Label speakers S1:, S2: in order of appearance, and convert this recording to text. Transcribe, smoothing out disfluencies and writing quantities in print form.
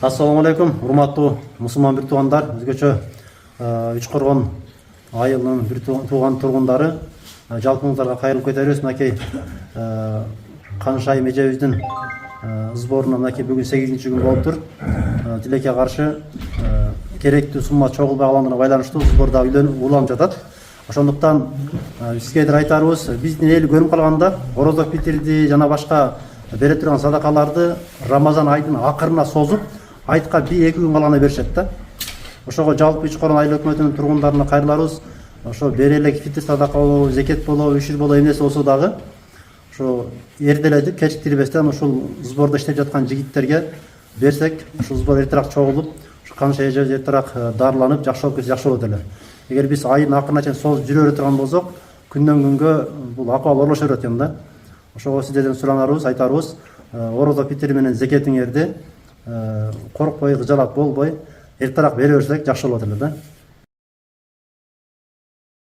S1: Assalamu алейкум, урматтуу мусулман бир туугандар. Өзгөчө Үч Коргон айылынын бир тууган тургундары, жалпыңыздарга кайрылып кетебиз. Мынакей Канышайым эжебиздин сборуна мынакей бүгүн 8-күн болуптур. Тилекке каршы керектүү сумма чогулбай калганына байланыштуу сборда уланып жатат. Ошондуктан сизге айтарыбыз, биздин эл көрүнүп калганда орозок питирди жана башка бере турган садакаларды Рамазан айдын акырына созуп, айтка 1-2 күн калганда беришет да. Ошого жалпы Үч Коргон айыл өкмөтүнүн тургундарына кайрылабыз. Ошо бере элек фитир садака болобу, зекет болобу, үшүр болобу, эмнеси болсо дагы ошо эрделетип, кечиктирбестен ушул сбордо иштеп жаткан жигиттерге берсек, ушул сбор эртерээк чогулуп, ушу Канышай эжебиз эртерээк дарыланып, жакшы болуп кетсе жакшы болот эле. Эгер биз айдын акырына чейин созуп жүрө бере турган болсок, күндөн күнгө бул акыбал орлоша берет экен да. Ошого сиздерден суранарыбыз, айтарыбыз, орозо питири менен зекетиңерди коркпой, кыжалак болбой, эртерээк бере берсек жакшы болот эле да.